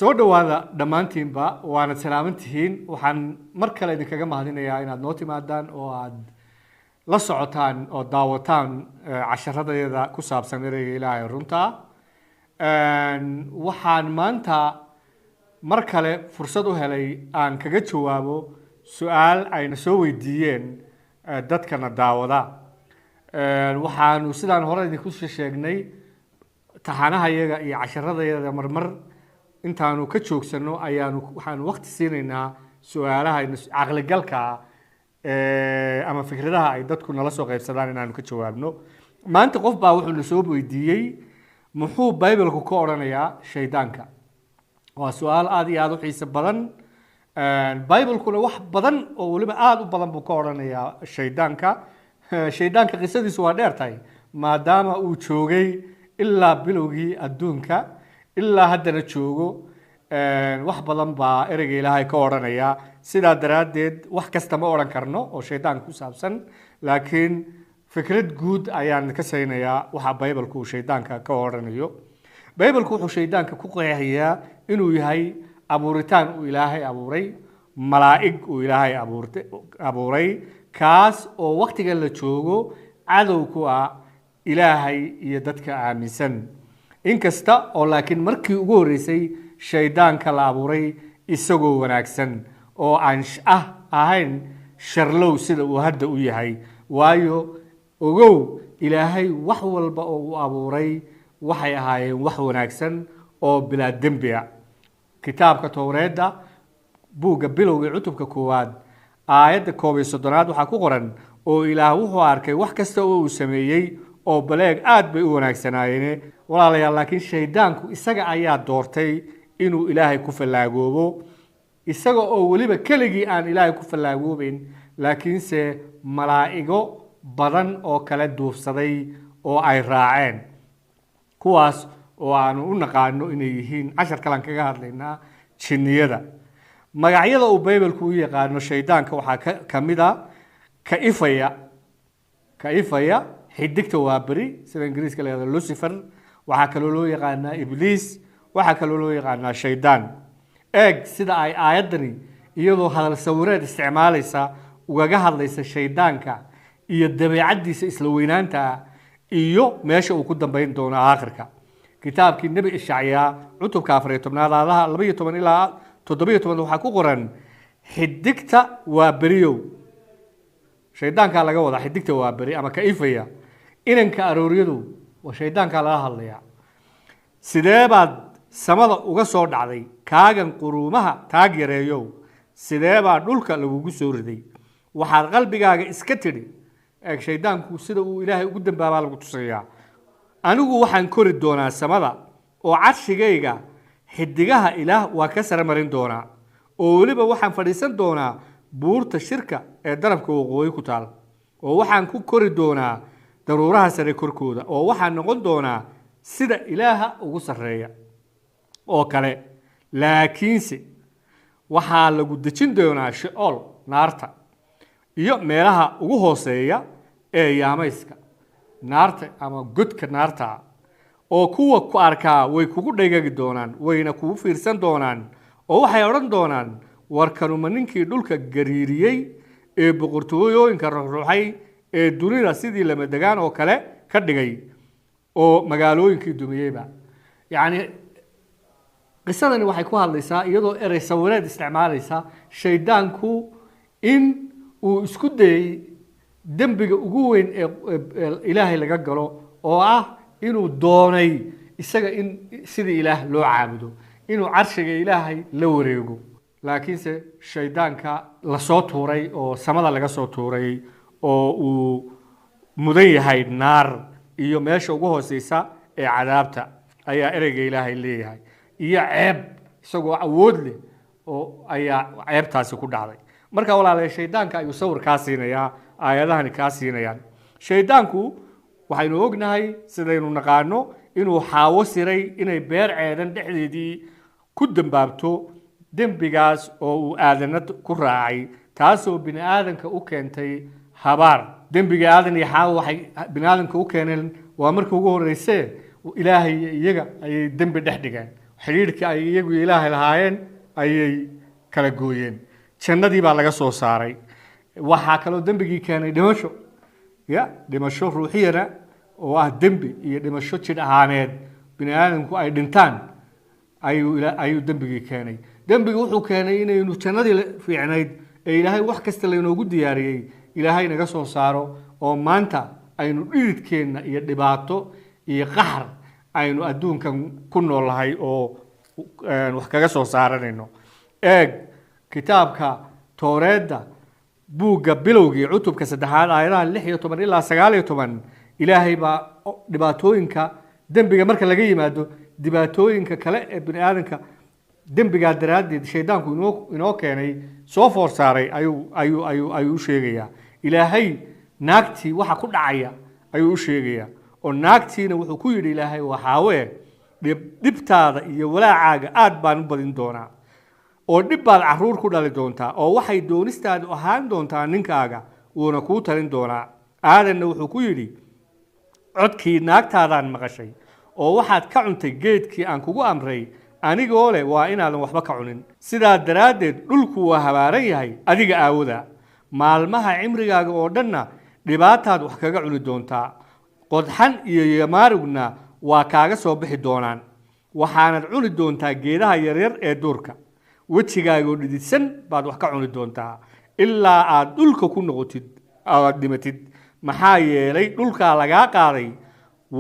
soo dhawaada dhammaantiinba waana salaamantihiin waxaan mar kale idinkaga mahadinayaa inaad noo timaadaan oo aad la socotaan oo daawataan casharadayada ku saabsan ereyga ilaahay runta waxaan maanta mar kale fursad u helay aan kaga jawaabo su'aal ayna soo weydiiyeen dadkana daawada waxaanu sidaan hore idinku sheegnay taxanahayaga iyo casharadayada marmar intaanu ka joogsano waxaanu waqti siinaynaa su'aalaha caqligalka ama fikradaha ay dadku nala soo qaybsadaan inaanu ka jawaabno maanta qof baa wuxuu na soo weydiiyey muxuu Bible-ku ka oranayaa shaydaanka waa su'aal aad iyo aad u xiiso badan Bible-kuna wax badan oo waliba aad u badan buu ka oranayaa shaydaanka qisadiisu waa dheer tahay maadaama uu joogay ilaa bilowgii adduunka ilaa haddana joogo wax badan baa ereyga ilaahay ka oranaya sidaa daraadeed wax kasta ma oran karno oo shaydaanka ku saabsan laakiin fikrad guud ayaan ka saynayaa waxa Bible-ku uu shaydaanka ka oranayo Bible-ku wuxuu shaydaanka ku qeexayaa inuu yahay abuuritaan uu ilaahay abuuray malaa'ig uu ilaahay abuuray kaas oo waqtiga la joogo cadow ku ah ilaahay iyo dadka aaminsan inkasta oo laakiin markii ugu horeysay shaydaanka la abuuray isagoo wanaagsan oo aan ahayn sharlow sida uu hadda u yahay waayo ogow ilaahay wax walba oo uu abuuray waxay ahaayeen wax wanaagsan oo bilaa dembi ah kitaabka Towreedda buugga bilowga cutubka koowaad aayadda 11 waxaa ku qoran oo ilaah wuxuu arkay wax kasta oo uu sameeyay oo baleeg aad bay u wanaagsanaayeen walaalayaal laakiin shaydaanku isaga ayaa doortay inuu ilaahay ku fallaagoobo isaga oo waliba keligii aan ilaahay ku fallaagoobayn laakiinse malaa'igo badan oo kala duufsaday oo ay raaceen kuwaas oo aanu u naqaano inay yihiin cashar kalan kaga hadlaynaa jinniyada magacyada uu Bible-ku u yaqaano shaydaanka waxaa kamid ah ka ifaya xidigta waa bari sida Ingiriiska la yiraahdo Lucifer waxa kale oo loo yaqaanaa Iblis waxa kale oo loo yaqaanaa shaydaan sida ay aayadani iyadoo hadal sawireed isticmaalaysa ugaga hadlaysa shaydaanka iyo dabeecadiisa isla weynaanta iyo meesha uu ku dambeyn doono aakhirka kitaabkii Nabi Ishacyaa cutubka 14 12 ilaa 17 waxa ku qoran xidigta waa bariyow shaydaanka laga wada xidigta waa bari ama ka ifaya inanka arooryadu waa shaydaanka laga hadlaya sidee baad samada uga soo dhacday kaagan quruumaha taag yareeyow sidee baa dhulka lagugu soo riday waxaad qalbigaaga iska tidhi shaydaanku sida uu ilaahay ugu dambaabaa lagu tusayaa anigu waxaan kori doonaa samada oo carshigayga xidigaha ilaah waa ka sare marin doonaa oo waliba waxaan fadhiisan doonaa buurta shirka ee darabka waqooyi ku taal oo waxaan ku kori doonaa daruuraha sare korkooda oo waxaan noqon doonaa sida ilaaha ugu sareeya oo kale laakiinse waxaa lagu dejin doonaa Sheol naarta iyo meelaha ugu hooseeya ee yaamayska naarta ama godka naarta oo kuwa ku arkaa way kugu dhagagi doonaan wayna kugu fiirsan doonaan oo waxay oran doonaan warkanuma ninkii dhulka gariiriyay ee boqortooyooyinka ruuxay ee dunida sidii lama degaan oo kale ka dhigay oo magaalooyinkii dumiyayba yaani qisadani waxay ku hadlaysaa iyadoo erey sawireed isticmaalaysa shaydaanku in uu isku dayay dambiga ugu weyn ee ilaahay laga galo oo ah inuu doonay isaga in sidii ilaah loo caabudo inuu carshiga ilaahay la wareego laakiinse shaydaanka la soo tuuray oo samada laga soo tuuray oo uu mudan yahay naar iyo meesha ugu hooseysa ee cadaabta ayaa ereyga ilaahay leeyahay iyo ceeb isagoo awood leh oo ayaa ceebtaasi ku dhacday marka walaalayaal shaydaanka ayuu sawir ka siinayaa aayadahani ka siinayaan shaydaanku waxaynu ognahay sidaynu naqaano inuu xaawo siray inay beer ceedan dhexdeedii ku dambaabto dembigaas oo uu aadanad ku raacay taasoo bini aadanka u keentay habaar dembiga aadan iyo xaawo waxay bini aadanka u keeneen waa markii ugu horeysay ilaahay iyaga ay dembi dhex dhigeen xiriirkii ay iyagu ilaahay lahaayeen ayay kala gooyeen jannadii baa laga soo saaray waxaa kaloo dembigii keenay dhimasho dhimasho ruuxiyana oo ah dembi iyo dhimasho jidh ahaaneed bini aadamku ay dhintaan ayuu dembigii keenay dembigu wuxuu keenay inaynu jannadii fiicnayd ee ilaahay wax kasta laynoogu diyaariyey ilaahay naga soo saaro oo maanta aynu dhiridkeenna iyo dhibaato iyo qaxar aynu adduunkan ku noolahay oo wax kaga soo saaranayno eeg kitaabka tooreedda buugga bilowgii cutubka 3 aayadaha 16 ilaa 19 ilaahay baa dhibaatooyinka dembiga marka laga yimaado dhibaatooyinka kale ee bini aadamka dembiga daraadeed shaydaanku inoo keenay soo foor saaray ayuu sheegaya ilaahay naagtii waxa ku dhacaya ayuu sheegaya oo naagtiina wuxuu ku yiri ilaahay waxaawe dhibtaada iyo walaacaaga aad baan u badin doonaa oo dhib baad caruur ku dhali doontaa oo waxay doonistaadu ahaan doontaa ninkaaga uuna kuu talin doonaa aadanna wuxuu ku yiri codkii naagtaadaan maqashay oo waxaad ka cuntay geedkii aan kugu amray anigoo leh waa inaadan waxba ka cunin sidaa daraadeed dhulku waa habaaran yahay adiga aawada maalmaha cimrigaaga oo dhanna dhibaataad wax kaga cuni doontaa qodxan iyo yamaarugna waa kaaga soo bixi doonaan waxaanad cuni doontaa geedaha yaryar ee duurka wejigaaga dhididsan baad wax ka cuni doontaa ilaa aad dhulka ku noqotid aad dhimatid maxaa yeelay dhulka laga qaaday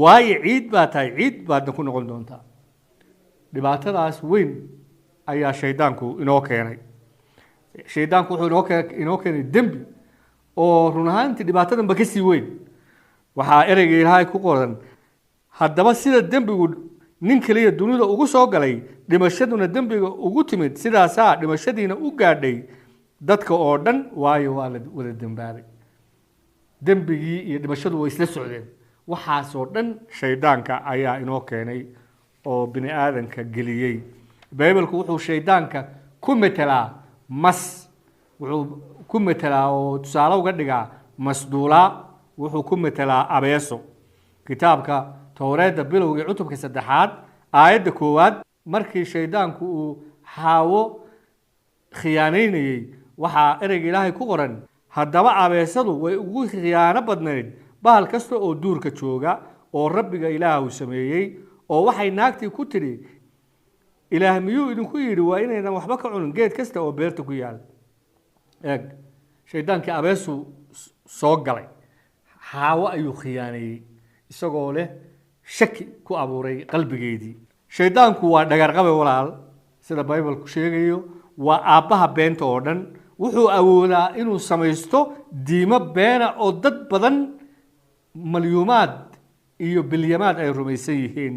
waayo ciid baa tahay ciid baad ku noqon doontaa dhibaatadaas weyn ayaa shaydaanku inoo keenay shaydaanku wuxuu inoo keenay dembi oo run ahaantii dhibaatadan ba ka sii weyn waxaa ereyga ilaahay ku qoran haddaba sida dembigu nin kaliya dunida ugu soo galay dhimashaduna dembiga ugu timid sidaasaa dhimashadiina u gaadhay dadka oo dhan waayo waa la wada dembaabay dembigii iyo dhimashadu way isla socdeen waxaasoo dhan shaydaanka ayaa inoo keenay oo bini aadanka geliyey baybalku wuxuu shaydaanka ku metelaa mas wuxuu ku metelaa oo tusaale uga dhigaa masduulaa wuxuu ku metelaa abeeso kitaabka towreedda bilowgii cutubka 3 aayadda 1 markii shaydaanku uu xaawo khiyaanaynayay waxaa ereyga ilaahay ku qoran haddaba abeesadu way ugu khiyaano badnayd bahal kasta oo duurka jooga oo rabbiga ilaahu sameeyey oo waxay naagtii ku tiri ilaah miyuu idinku yiri waa inaynan waxba ka cunin geed kasta oo beerta ku yaal eeg shaydaankii abeesu soo galay xaawo ayuu khiyaanayay isagoo leh shaki ku abuuray qalbigeedii shaydaanku waa dhagarqabe walaal sida baybalku sheegayo waa aabbaha beenta oo dhan wuxuu awoodaa inuu samaysto diimo beena oo dad badan malyuumaad iyo bilyamaad ay rumaysan yihiin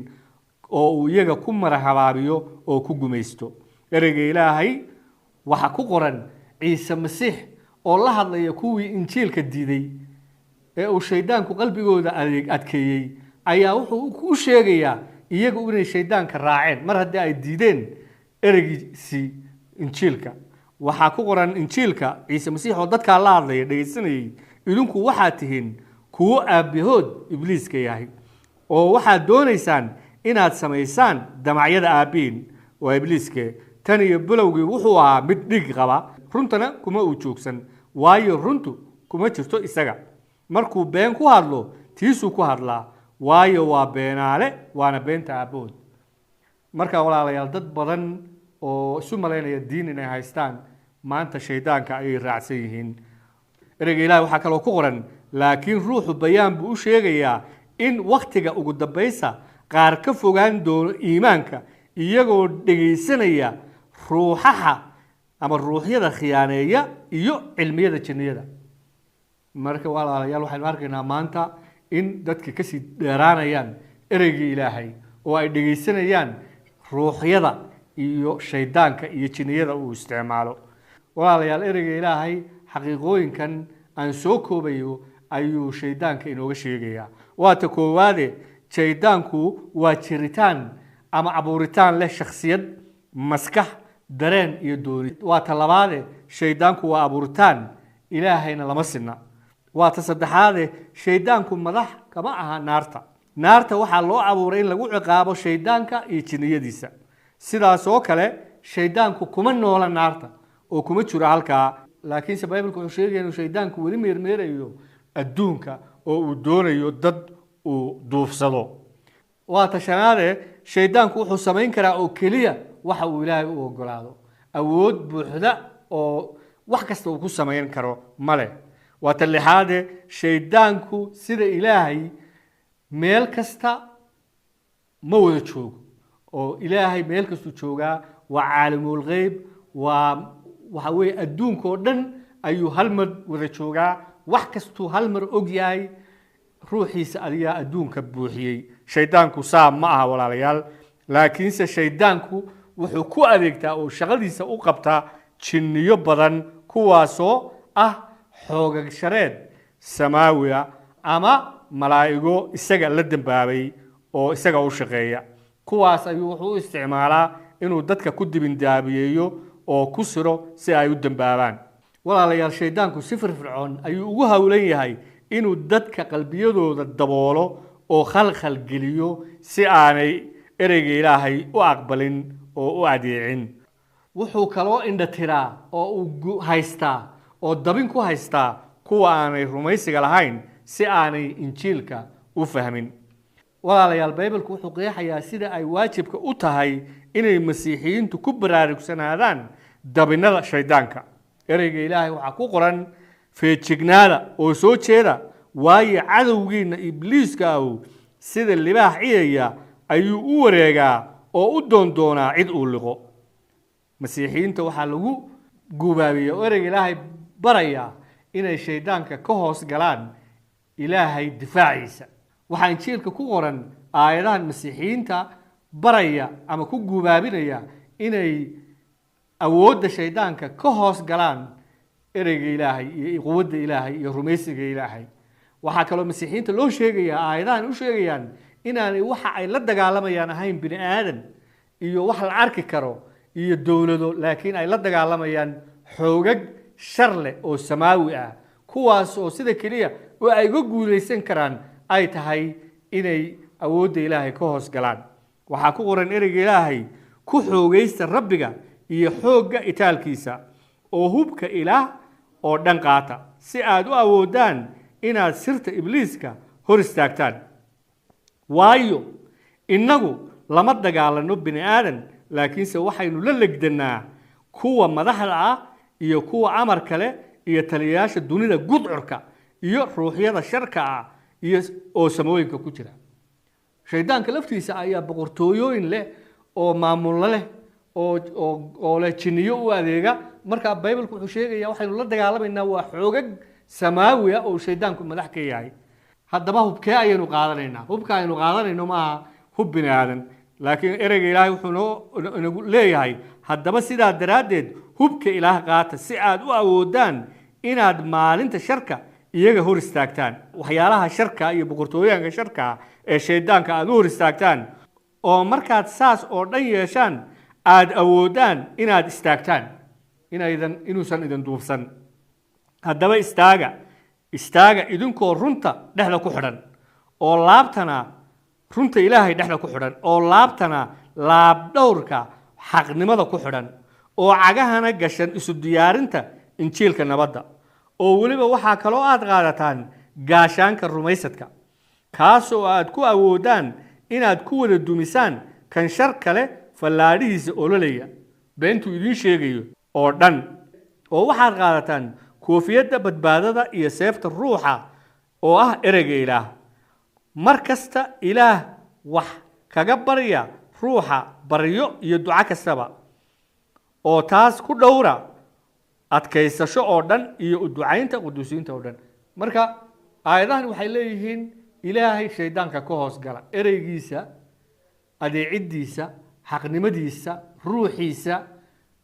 oo uu iyaga ku marahabaabiyo oo ku gumaysto ereyga ilaahay waxa ku qoran ciise masiix oo la hadlaya kuwii injiilka diiday ee uu shaydaanku qalbigooda adkeeyey ayaa wuxuu ku sheegayaa iyagu inay shaydaanka raaceen mar haddii ay diideen ereygiisii injiilka waxaa ku qoran injiilka ciise masiix oo dadka la hadlaya dhageysanayay idinku waxaad tihiin kuwo aabahood ibliiska yahay oo waxaad doonaysaan inaad samaysaan damacyada aabiin oo ibliiska tan iyo bilowgii wuxuu ahaa mid dhig qaba runtana kuma uu joogsan waayo runtu kuma jirto isaga markuu been ku hadlo tiisuu ku hadlaa waayo waa beenaale waana beenta aabahood marka walaalayaal dad badan oo isu malaynaya diin inay haystaan maanta shaydaanka ay raacsan yihiin ereyga ilaahay waxa kale oo ku qoran laakiin ruuxu bayaan buu u sheegayaa in waqtiga ugu dambaysa qaar ka fogaan doono iimaanka iyagoo dhageysanaya ruuxaha ama ruuxyada khiyaaneeya iyo cilmiyada jinniyada marka walaalayaal waxaan arkaynaa maanta in dadka ka sii dheeraanayaan ereyga ilaahay oo ay dhageysanayaan ruuxyada iyo shaydaanka iyo jinniyada uu isticmaalo walaalayaal ereyga ilaahay xaqiiqooyinkan aan soo koobayo ayuu shaydaanka inooga sheegayaa waata koowaade shaydaanku waa jiritaan ama abuuritaan leh shakhsiyad maskax dareen iyo dooni waata labaade shaydaanku waa abuuritaan ilaahayna lama sinna waata saddexaade shaydaanku madax kama aha naarta waxaa loo abuuray in lagu ciqaabo shaydaanka iyo jinniyadiisa sidaas oo kale shaydaanku kuma noola naarta oo kuma jiro halkaa laakiinse Bible-ku wuxuu sheegay inuu shaydaanku weli meermeerayo adduunka oo uu doonayo dad uu duufsado waa tashanaade shaydaanku wuxuu samayn karaa oo kaliya waxa uu Ilaahay u ogolaado awood buuxda oo wax kasta uu ku samayn karo male waa talixaade shaydaanku sida Ilaahay meel kasta ma wada joogo oo Ilaahay meel kastu joogaa waa caalamul ghaib waxa weeye adduunka oo dhan ayuu hal mar wada joogaa wax kastu hal mar og yahay ruuxiisa adiga adduunka buuxiyay shaydaanku saa ma aha walaalayaal laakiinse shaydaanku wuxuu ku adeegtaa oo shaqadiisa u qabtaa jinniyo badan kuwaasoo ah xoogag shareed samaawiga ama malaa'igo isaga la dambaabay oo isaga u shaqeeya kuwaas ayuu wuxuu u isticmaalaa inuu dadka ku dibindaabiyeeyo oo ku siro si ay u dambaabaan walaalayaal shaydaanku si firfircoon ayuu ugu hawlan yahay inuu dadka qalbiyadooda daboolo oo khalkhal geliyo si aanay ereyga Ilaahay u aqbalin oo u adeecin wuxuu kaloo indha tiraa oo uu haystaa oo dabin ku haystaa kuwa aanay rumaysiga lahayn si aanay injiilka u fahmin walaalayaal Bible-ku wuxuu qeexayaa sida ay waajibka u tahay inay masiixiyiintu ku baraarugsanaadaan dabinada shaydaanka ereyga Ilaahay waxa ku qoran feejignaada oo soo jeeda waayo cadowgiina ibliiska sida libaax iyaya ayuu u wareegaa oo u doondoonaa cid uu liqo masiixiyiinta waxa lagu guubaabiyo ereyga Ilaahay baraya inay shaydaanka ka hoos galaan Ilaahay difaaciisa waxa injiilka ku qoran aayadahan masiixiyiinta baraya ama ku guubaabinaya inay awoodda shaydaanka ka hoos galaan ereyga Ilaahay iyo quwadda Ilaahay iyo rumaysiga Ilaahay waxa kale oo masiixiyiinta loo sheegaya aayadahan u sheegayaan inaanay waxa ay la dagaalamayaan ahayn bini aadan iyo wax la arki karo iyo dawlado laakiin ay la dagaalamayaan xoogag shar leh oo samaawi ah kuwaas oo sida kaliya oo ay uga guuleysan karaan ay tahay inay awoodda Ilaahay ka hoos galaan waxa ku qoran ereyga Ilaahay ku xoogaysta Rabbiga iyo xoogga itaalkiisa oo hubka Ilaah oo dhan qaata si aad u awoodaan inaad sirta ibliiska hor istaagtaan waayo inagu lama dagaalano bini aadan laakiinse waxaynu la legdanaa kuwa madaxda ah iyo kuwa amar kale iyo taliyayaasha dunida gudcurka iyo ruuxyada sharka ah iyo oo samooyinka ku jira shaydaanka laftiisa ayaa boqortooyooyin leh oo maamul leh oo leh jinniyo u adeega marka Bible-ku wuxuu sheegayaa waxaynu la dagaalamayna waa xoogag samaawi ah oo shaydaanku madax ka yahay haddaba hubkee ayaynu qaadanaynaa hubka aynu qaadanayno ma hub bini aadan laakiin ereyga Ilaahay wuxuu nagu leeyahay haddaba sidaa daraaddeed hubka Ilaah qaata si aad u awoodaan inaad maalinta sharka iyaga hor istaagtaan waxyaalaha sharka iyo boqortooyinka sharka ee shaydaanka aad u hor istaagtaan oo markaad saas oo dhan yeeshaan aad awoodaan inaad istaagtaan inuusan idin duufsan haddaba istaaga idinkoo runta dhexda ku xidhan oo laabtana runta Ilaahay dhexda ku xidhan oo laabtana laab dhowrka xaqnimada ku xidhan oo cagahana gashan isu diyaarinta injiilka nabadda oo waliba waxa kale oo aad qaadataan gaashaanka rumaysadka kaas oo aad ku awoodaan inaad ku wada dumisaan kan shar kale fallaadhiisa ololaya beentu idin sheegayo oo dhan oo waxaad qaadataan koofiyadda badbaadada iyo seefta ruuxa oo ah ereyga Ilaah markasta Ilaah wax kaga barya ruuxa baryo iyo duco kastaba oo taas ku dhowra adkaysasho oo dhan iyo u ducaynta quduusiinta oo dhan marka aayadahan waxay leeyihiin Ilaahay shaydaanka ka hoos gala ereygiisa adeecidiisa xaqnimadiisa ruuxiisa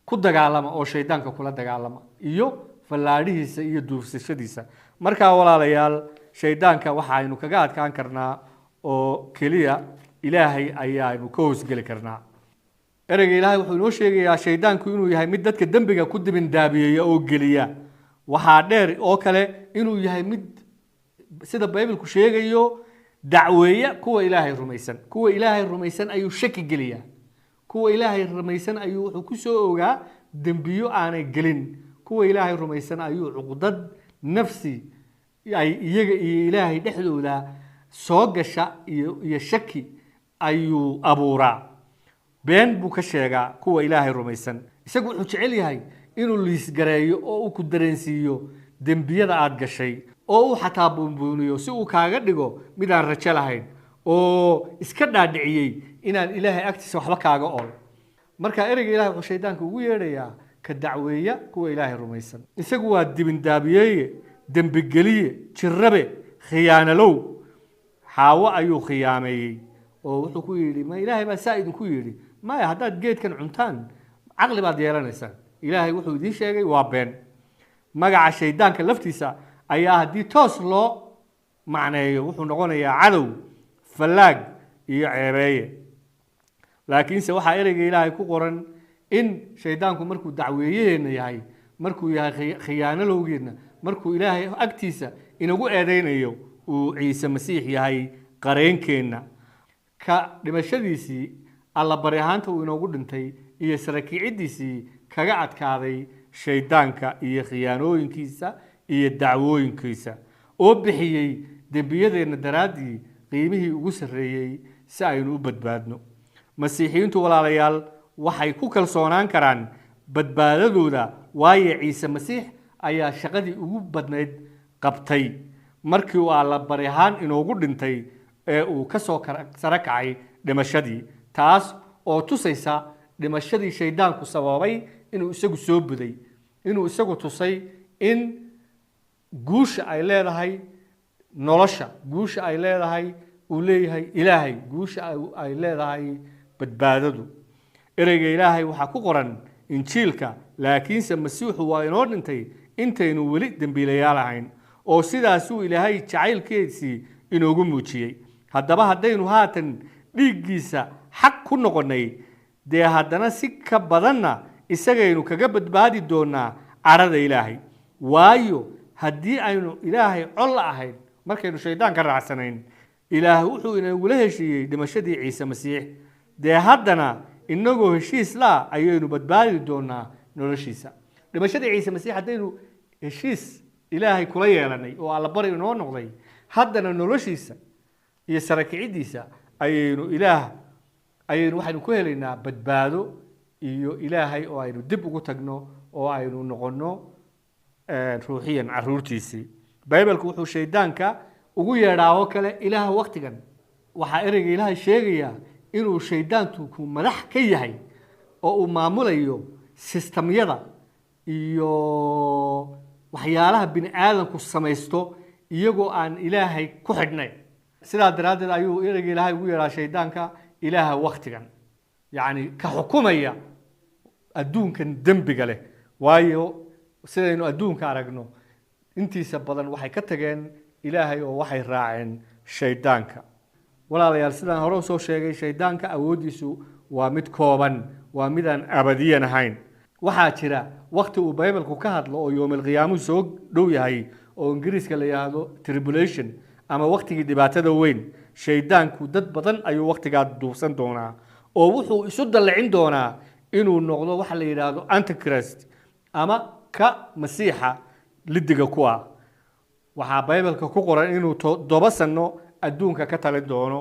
ku dagaalama oo shaydaanka kula dagaalama iyo fallaadhiisa iyo duufsashadiisa marka walaalayaal shaydaanka waxa aynu kaga adkaan karnaa oo kaliya Ilaahay ayaanu ka hoos gali karnaa ereyga Ilaahay wuxuu inoo sheegayaa shaydaanku inuu yahay mid dadka dambiga ku dibindaabiyeeya oo geliya waxa dheer oo kale inuu yahay mid sida Bible-ku sheegayo dacweeya kuwa Ilaahay rumaysan ayuu shaki geliya kuwa ilaahay rumaysan ayuu wuxuu ku soo ogaa dembiyo aanay gelin kuwa ilaahay rumaysan ayuu cuqdad nafsi ay iyaga iyo ilaahay dhexdooda soo gasha iyo shaki ayuu abuuraa been buu ka sheegaa kuwa ilaahay rumaysan isagu wuxuu jecel yahay inuu liisgareeyo oo uu ku dareensiiyo dembiyada aad gashay oo uu xataa buunbuuniyo si uu kaaga dhigo midaan rajo lahayn oo iska dhaadhiciyey inaan ilaahay agtiisa waxba kaaga ool marka ereyga ilaahay wuxuu shaydaanka ugu yeedhayaa ka dacweeya kuwa ilaahay rumaysan isagu waa dibindaabiyeeye dembigeliye jirrabe khiyaanalow xaawo ayuu khiyaameeyey oo wuxuu ku yidhi ma ilaahay baa saa idinku yidhi maya haddaad geedkan cuntaan caqli baad yeelanaysaan ilaahay wuxuu idiin sheegay waa been magaca shaydaanka laftiisa ayaa haddii toos loo macneeyo wuxuu noqonayaa cadow fallaag iyo ceebeeye laakiinse waxaa ereyga ilaahay ku qoran in shaydaanku markuu dacweeyaheenna yahay markuu yahay khiyaanalowgeenna markuu ilaahay agtiisa inagu eedaynayo uu ciise masiix yahay qareenkeenna ka dhimashadiisii alla bari ahaanta uu inoogu dhintay iyo sarakiicidiisii kaga adkaaday shaydaanka iyo khiyaanooyinkiisa iyo dacwooyinkiisa oo bixiyey dembiyadeenna daraaddii qiimihii ugu sarreeyey si aynu u badbaadno masiixiyiintu walaalayaal waxay ku kalsoonaan karaan badbaadadooda waayo ciise masiix ayaa shaqadii ugu badnayd qabtay markii uu alla bari ahaan inoogu dhintay ee uu ka soo sara kacay dhimashadii taas oo tusaysa dhimashadii shaydaanku sababay inuu isagu soo buday inuu isagu tusay in guusha ay leedahay nolosha guusha ay leedahay uu leeyahay ilaahay guusha ay leedahay badbaadadu ereyga ilaahay waxaa ku qoran injiilka laakiinse masiixu waa inoo dhintay intaynu weli dembiilayaal ahayn oo sidaasuu ilaahay jacaylkiisii inoogu muujiyey haddaba haddaynu haatan dhiiggiisa xaq ku noqonnay dee haddana si ka badanna isagaynu kaga badbaadi doonaa carada ilaahay waayo haddii aynu ilaahay col la ahayn markaynu shaydaanka raacsanayn ilaah wuxuu inagula heshiiyey dhimashadii ciise masiix dee haddana inagoo heshiis laa ayaynu badbaadi doonaa noloshiisa dhimashadii ciise masiix haddaynu heshiis ilaahay kula yeelanay oo alla bari inoo noqday haddana noloshiisa iyo sarakiciddiisa ayaynu waxaynu ku helaynaa badbaado iyo ilaahay oo aynu dib ugu tagno oo aynu noqonno ruuxiyan caruurtiisii baybalku wuxuu shaydaanka ugu yeedhaa oo kale ilaah waqtigan waxaa ereyga ilaahay sheegayaa inuu shaydaanku madax ka yahay oo uu maamulayo sistamyada iyo waxyaalaha bini aadamku samaysto iyagoo aan ilaahay ku xidhnayn sidaa daraaddeed ayuu ereyga ilaahay ugu yeedhaa shaydaanka ilaaha waqtigan yacni ka xukumaya adduunkan dembiga leh waayo sidaynu adduunka aragno intiisa badan waxay ka tageen ilaahay oo waxay raaceen shaydaanka walaalayaal sidaan hore usoo sheegay shaydaanka awooddiisu waa mid kooban waa midaan abadiyan ahayn waxaa jira waqti uu baybalku ka hadlo oo yoomilqiyaamuhu soo dhow yahay oo ingiriiska la yidhaahdo tribulation ama waqtigii dhibaatada weyn shaydaanku dad badan ayuu waqtigaa duubsan doonaa oo wuxuu isu dallicin doonaa inuu noqdo waxa la yidhaahdo antichrist ama ka masiixa lidiga ku ah waxaa baybalka ku qoran inuu 7 sano adduunka ka talin doono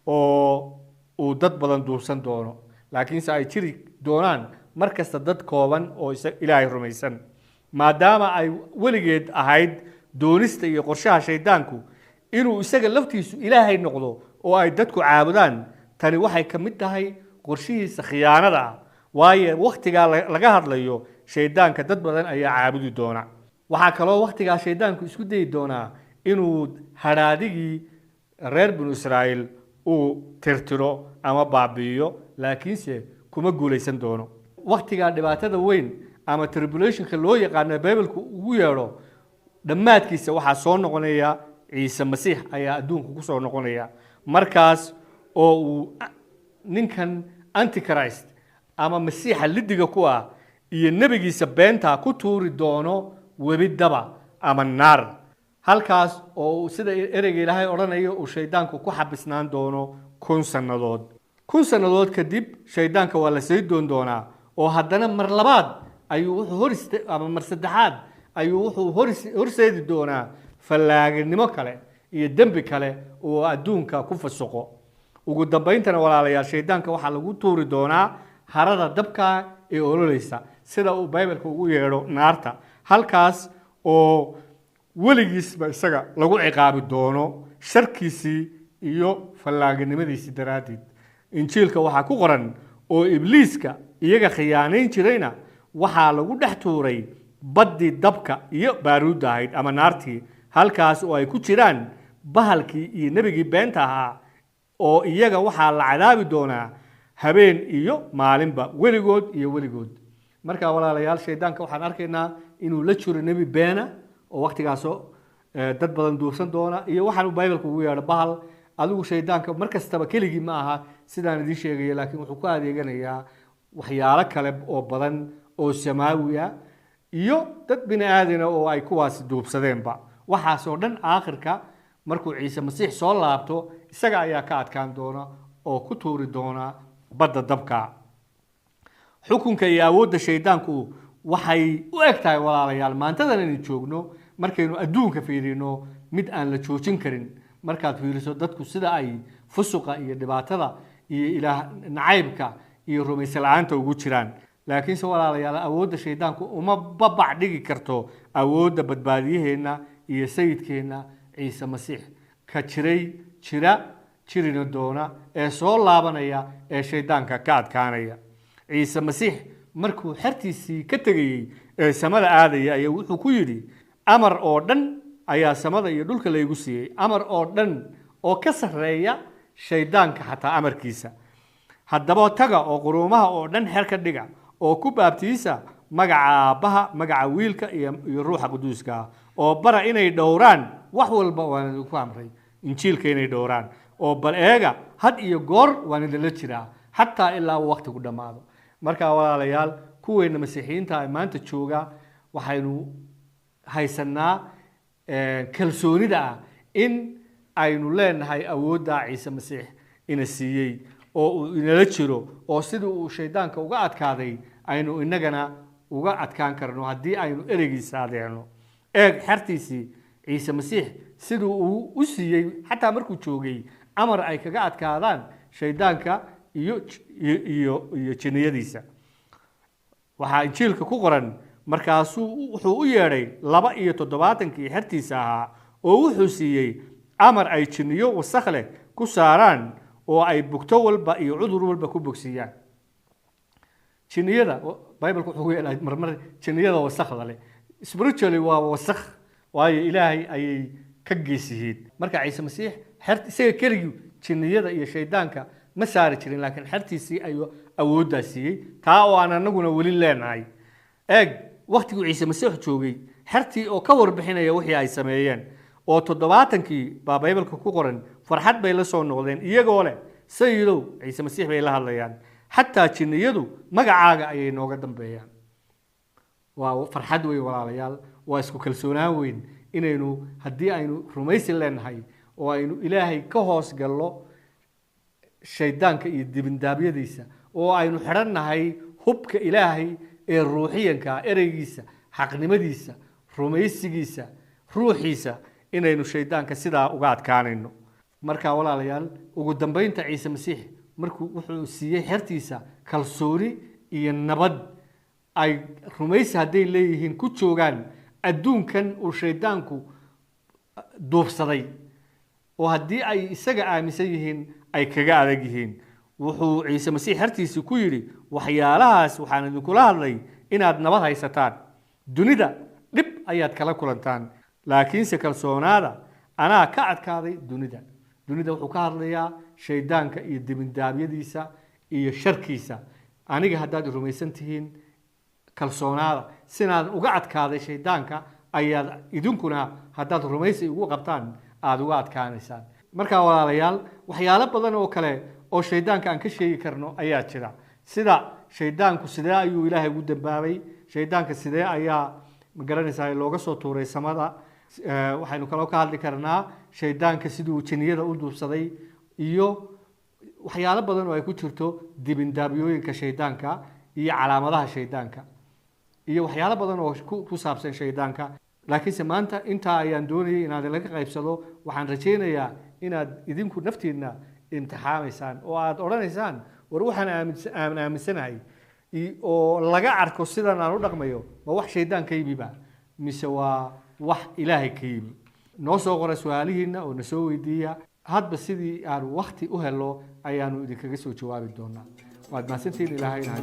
oo uu dad badan duubsan doono laakiinse ay jiri doonaan markasta dad kooban oo ilaahay rumaysan maadaama ay weligeed ahayd doonista iyo qorshaha shaydaanku inuu isaga laftiisu ilaahay noqdo oo ay dadku caabudaan tani waxay ka mid tahay qorshihiisa khiyaanada ah waayo waqtigaa laga hadlayo shaydaanka dad badan ayaa caabudi doona waxaa kaloo waqtigaa shaydaanku isku dayi doonaa inuu hadhaadigii reer binu israa'iil uu tirtiro ama baabi'iyo laakiinse kuma guulaysan doono waqtigaa dhibaatada weyn ama tribulationka loo yaqaano baybalku ugu yeedho dhammaadkiisa waxaa soo noqonaya ciise masiix ayaa adduunka ku soo noqonaya markaas oo uu ninkan antichrist ama masiixa lidiga ku ah iyo nebigiisa beenta ku tuuri doono webi daba ama naar halkaas oo sida ereyga ilaahay odhanayo uu shaydaanku ku xabisnaan doono 1000 sannadood kun sanadood kadib shaydaanka waa la sii doon doonaa oo haddana mar labaad ayuu wuxuu ama mar saddexaad ayuu wuxuu horseedi doonaa fallaaganimo kale iyo dembi kale oo adduunka ku fasuqo ugu dambayntana walaalayaal shaydaanka waxaa lagu tuuri doonaa harada dabka ee ololeysa sida uu Bible-ka ugu yeedho naarta halkaas oo weligiisba isaga lagu ciqaabi doono sharkiisii iyo fallaaganimadiisii daraaddeed injiilka waxaa ku qoran oo ibliiska iyaga khiyaanayn jirayna waxaa lagu dhex tuuray baddii dabka iyo baaruudda ahayd ama naartii halkaas oo ay ku jiraan bahalkii iyo nebigii beenta ahaa oo iyaga waxaa la cadaabi doonaa habeen iyo maalinba weligood iyo weligood marka walaalayaal shaydaanka waxaan arkaynaa inuu la jiro nebi beena oo waqtigaasoo dad badan duursan doona iyo waxaan Bible-ka ugu yeedho bahal adigu shaydaanka markastaba keligii ma aha sidaan idin sheegay laakiin wuxuu ku adeeganayaa waxyaalo kale oo badan oo samaawi ah iyo dad bini aadana oo ay kuwaas duubsadeenba waxaas oo dhan aakhirka markuu ciise masiix soo laabto isaga ayaa ka adkaan doona oo ku tuuri doona badda dabka xukunka iyo awoodda shaydaanku waxay u egtahay walaalayaal maantadan inaan joogno markaynu adduunka fiirino mid aan la joojin karin markaad fiiriso dadku sida ay fusuqa iyo dhibaatada iyo ilaah nacaybka iyo rumaysan la'aanta ugu jiraan laakiin se walaalayaal awoodda shaydaanku uma babac dhigi karto awoodda badbaadiyaheena iyo sayidkeena ciise masiix ka jirina doona ee soo laabanaya ee shaydaanka ka adkaanaya ciise masiix markuu xertiisii ka tegayay ee samada aadaya ayaa wuxuu ku yidhi amar oo dhan ayaa samada iyo dhulka laygu siiyey amar oo dhan oo ka sarreeya shaydaanka xataa amarkiisa haddaba taga oo quruumaha oo dhan xer ka dhiga oo ku baabtiisa magaca aabbaha magaca wiilka iyo ruuxa quduuska oo bara inay dhowraan wax walba waan idinku amray injiilka inay dhowraan oo bal eega had iyo goor waan idinla jiraa xataa ilaa waqtigu dhammaado marka walaalayaal kuweena masiixiyiinta ay maanta jooga waxaynu haysanaa kalsoonida ah in aynu leenahay awoodda ciise masiix ina siiyey oo uu inala jiro oo sidii uu shaydaanka uga adkaaday aynu inagana uga adkaan karno haddii aynu ereygiisa adeecno eeg xertiisii ciise masiix siduu uu u siiyey xataa markuu joogay amar ay kaga adkaadaan shaydaanka iyo jinniyadiisa waxaa injiilka ku qoran markaasuu wuxuu u yeedhay 72 xertiisa ahaa oo wuxuu siiyey amar ay jinniyo wasakh leh ku saaraan oo ay bugto walba iyo cudur walba ku bogsiiyaan jinniyada Bible-ku wuxuu yeelay marmar jinniyada wasakhda leh spiritually waa wasakh waayo ilaahay ayay ka geesihiin marka ciise masiix isaga keligii jinniyada iyo shaydaanka ma saari jirin laakiin xertiisii ayuu awooddaa siiyey taa oo aan anaguna weli leenahay eeg waqtigii ciise masiix joogay xertii oo ka warbixinaya wixii ay sameeyeen oo 70kii baa Bible-ka ku qoran farxad bay la soo noqdeen iyagoo leh sayidow ciise masiix bay la hadlayaan xataa jinniyadu magacaaga ayay nooga dambeeyaan waa farxad weyn walaalayaal waa isku kalsoonaan weyn inaynu haddii aynu rumaysi leenahay oo aynu ilaahay ka hoos gallo shaydaanka iyo dibindaabyadiisa oo aynu xidhannahay hubka ilaahay ee ruuxiyanka ereygiisa xaqnimadiisa rumaysigiisa ruuxiisa inaynu shaydaanka sidaa uga adkaanayno marka walaalayaal ugu dambeynta ciise masiix markuu wuxuu siiyey xertiisa kalsooni iyo nabad ay rumaysi hadday leeyihiin ku joogaan adduunkan uu shaydaanku duubsaday oo haddii ay isaga aaminsan yihiin ay kaga adag yihiin wuxuu ciise masiix xertiisa ku yidhi waxyaalahaas waxaan idinkula hadlay inaad nabad haysataan dunida dhib ayaad kala kulantaan laakiinse kalsoonaada anaa ka adkaaday dunida wuxuu ka hadlayaa shaydaanka iyo dibindaabyadiisa iyo sharkiisa aniga haddaad rumaysan tihiin kalsoonaada sinaan uga adkaaday shaydaanka ayaad idinkuna haddaad rumaysi ugu qabtaan aad uga adkaanaysaan marka walaalayaal waxyaalo badan oo kale oo shaydaanka aan ka sheegi karno ayaa jira sida shaydaanku sidee ayuu ilaahay ugu dambaabay shaydaanka sidee ayaa magaranaysaa looga soo tuuray samada waxaynu kaloo ka hadli karnaa shaydaanka siduu jinniyada u duubsaday iyo waxyaalo badan oo ay ku jirto dibindaabiyooyinka shaydaanka iyo calaamadaha shaydaanka iyo waxyaalo badan oo ku saabsan shaydaanka laakiinse maanta intaa ayaan doonayay inaad laga qaybsado waxaan rajaynayaa inaad idinku naftiinna imtixaamaysaan oo aad odhanaysaan war waxaan aaminsanahay oo laga arko sidan aan u dhaqmayo ma wax shaydaan ka yimiba mise waa wax ilaahay ka yimi noo soo qora su'aalihiina oo na soo weydiiya hadba sidii aan waqti u helo ayaanu idinkaga soo jawaabi doonaa waad mahadsantihiin ilaahay inaa